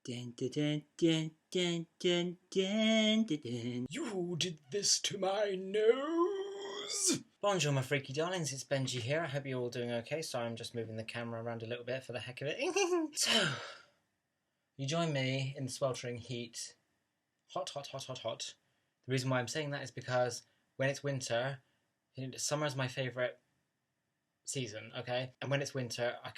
Dun, dun, dun, dun, dun, dun, dun, dun, dun. You did this to my nose! Bonjour, my freaky darlings, it's Benji here. I hope you're all doing okay. Sorry, I'm just moving the camera around a little bit for the heck of it. So, you join me in the sweltering heat. Hot, hot, hot, hot, hot. The reason why I'm saying that is because when it's winter, summer is my favourite season, okay? And when it's winter, I'm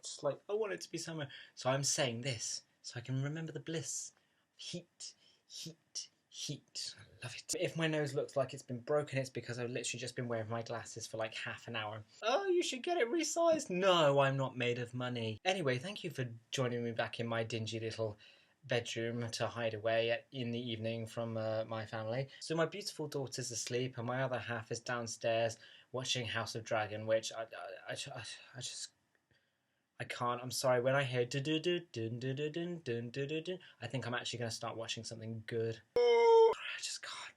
just like, I want it to be summer. So I'm saying this so I can remember the bliss. Heat, heat, heat. I love it. If my nose looks like it's been broken, it's because I've literally just been wearing my glasses for like half an hour. Oh, you should get it resized. No, I'm not made of money. Anyway, thank you for joining me back in my dingy little bedroom to hide away in the evening from my family. So my beautiful daughter's asleep and my other half is downstairs watching House of Dragon, which I can't. I'm sorry. When I hear I think I'm actually going to start watching something good. I just can't.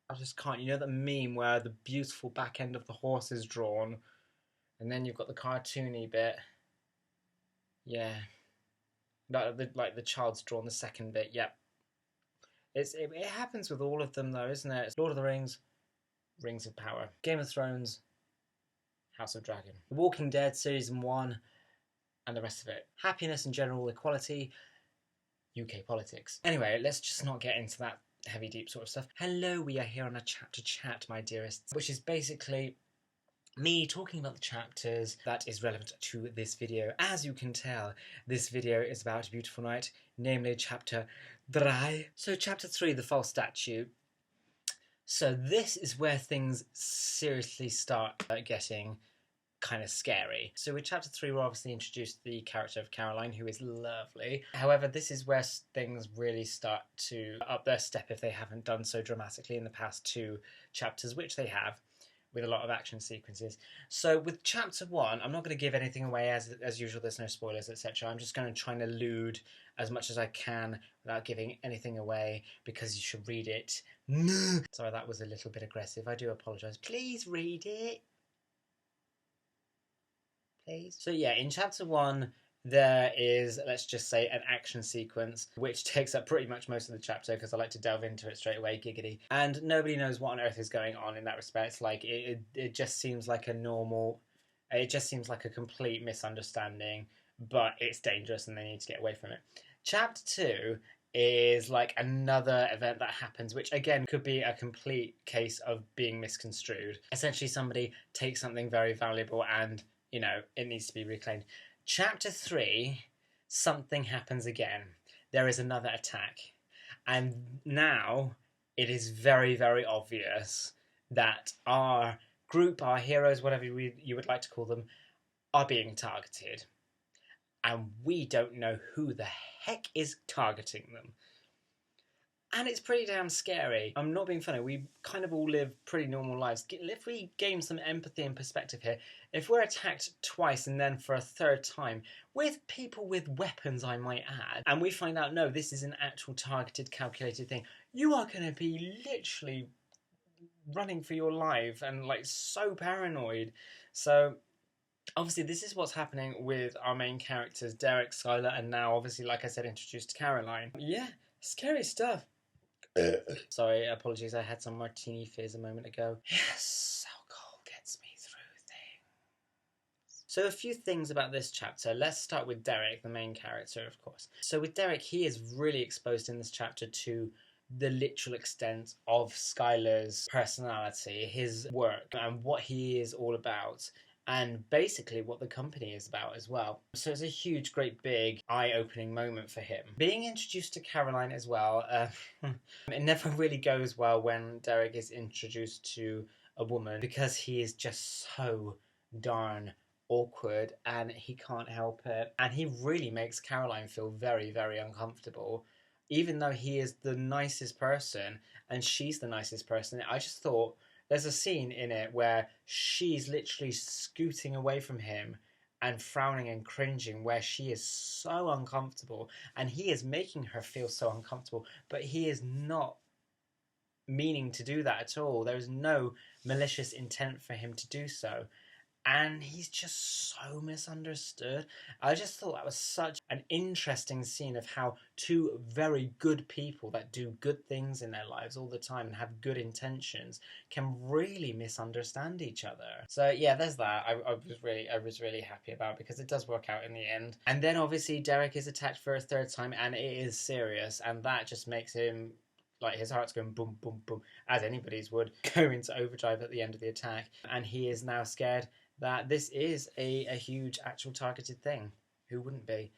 I just can't. You know that meme where the beautiful back end of the horse is drawn, and then you've got the cartoony bit. Yeah, like the child's drawn the second bit. Yep. It happens with all of them though, isn't it? It's Lord of the Rings, Rings of Power, Game of Thrones, House of Dragon, The Walking Dead Season 1, and the rest of it. Happiness and general equality, UK politics. Anyway, let's just not get into that heavy, deep sort of stuff. Hello, we are here on a chapter chat, my dearests, which is basically me talking about the chapters that is relevant to this video. As you can tell, this video is about a beautiful night, namely chapter 3. So chapter 3, the false statue. So this is where things seriously start getting kind of scary. So with chapter 3 we're obviously introduced the character of Caroline, who is lovely. However, this is where things really start to up their step if they haven't done so dramatically in the past 2 chapters, which they have, with a lot of action sequences. So with chapter 1, I'm not going to give anything away as usual, there's no spoilers, etc. I'm just going to try and allude as much as I can without giving anything away, because you should read it. Sorry, that was a little bit aggressive. I do apologise. Please read it. Please. So yeah, in chapter 1, there is, let's just say, an action sequence which takes up pretty much most of the chapter because I like to delve into it straight away, giggity. And nobody knows what on earth is going on in that respect. Like, it just seems like a normal, it just seems like a complete misunderstanding, but it's dangerous and they need to get away from it. Chapter 2 is like another event that happens, which again could be a complete case of being misconstrued. Essentially, somebody takes something very valuable and, you know, it needs to be reclaimed. Chapter 3, something happens again. There is another attack. And now it is very, very obvious that our group, our heroes, whatever you would like to call them, are being targeted. And we don't know who the heck is targeting them. And it's pretty damn scary. I'm not being funny. We kind of all live pretty normal lives. If we gain some empathy and perspective here, if we're attacked twice and then for a third time, with people with weapons, I might add, and we find out, no, this is an actual targeted, calculated thing, you are going to be literally running for your life and like so paranoid. So obviously this is what's happening with our main characters, Derek, Skylar, and now obviously, like I said, introduced Caroline. Yeah, scary stuff. Sorry, apologies, I had some martini fizz a moment ago. Yes, alcohol gets me through things. So a few things about this chapter. Let's start with Derek, the main character, of course. So with Derek, he is really exposed in this chapter to the literal extent of Skylar's personality, his work, and what he is all about, and basically what the company is about as well. So it's a huge, great, big, eye-opening moment for him. Being introduced to Caroline as well, it never really goes well when Derek is introduced to a woman, because he is just so darn awkward and he can't help it. And he really makes Caroline feel very, very uncomfortable, even though he is the nicest person and she's the nicest person. I just thought, there's a scene in it where she's literally scooting away from him and frowning and cringing, where she is so uncomfortable and he is making her feel so uncomfortable, but he is not meaning to do that at all. There is no malicious intent for him to do so. and he's just so misunderstood. I just thought that was such an interesting scene of how two very good people that do good things in their lives all the time and have good intentions can really misunderstand each other. So yeah, there's that. I was really happy about, because it does work out in the end. And then obviously Derek is attacked for a third time, and it is serious, and that just makes him, like, his heart's going boom, boom, boom, as anybody's would, go into overdrive at the end of the attack. And he is now scared that this is a huge actual targeted thing. Who wouldn't be?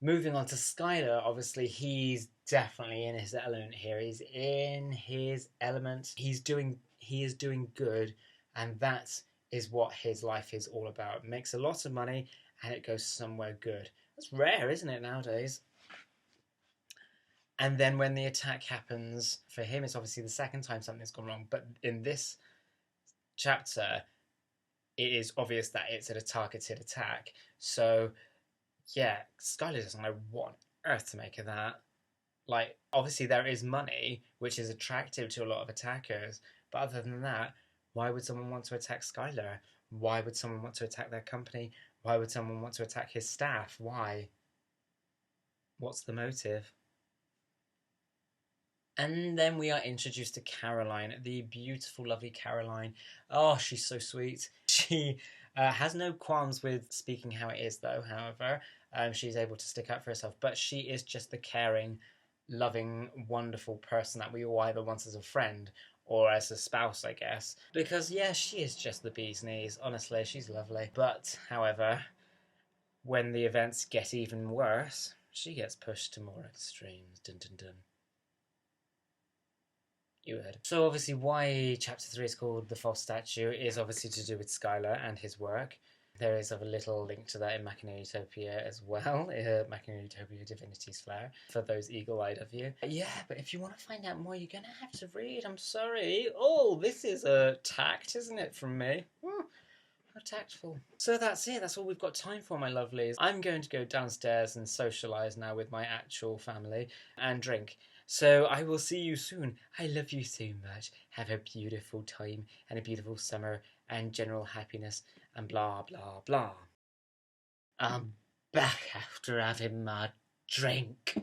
Moving on to Skylar, obviously he's definitely in his element here. He's in his element. He is doing good, and that is what his life is all about. Makes a lot of money, and it goes somewhere good. That's rare, isn't it, nowadays? And then when the attack happens, for him, it's obviously the second time something's gone wrong. But in this chapter, it is obvious that it's a targeted attack. So, yeah, Skylar doesn't know what on earth to make of that. Like, obviously there is money, which is attractive to a lot of attackers. But other than that, why would someone want to attack Skylar? Why would someone want to attack their company? Why would someone want to attack his staff? Why? What's the motive? And then we are introduced to Caroline, the beautiful, lovely Caroline. Oh, she's so sweet. She has no qualms with speaking how it is, though, however. She's able to stick up for herself. But she is just the caring, loving, wonderful person that we all either want as a friend or as a spouse, I guess. Because, yeah, she is just the bee's knees. Honestly, she's lovely. But, however, when the events get even worse, she gets pushed to more extremes. Dun dun dun. You heard. So obviously why chapter 3 is called The False Statue is obviously to do with Skylar and his work. There is a little link to that in Machina Utopia as well. Machina Utopia Divinity's Flare, for those eagle-eyed of you. Yeah, but if you want to find out more, you're going to have to read. I'm sorry. Oh, this is a tact, isn't it, from me? How tactful. So that's it. That's all we've got time for, my lovelies. I'm going to go downstairs and socialise now with my actual family and drink. So I will see you soon. I love you so much. Have a beautiful time and a beautiful summer and general happiness and blah, blah, blah. I'm back after having my drink.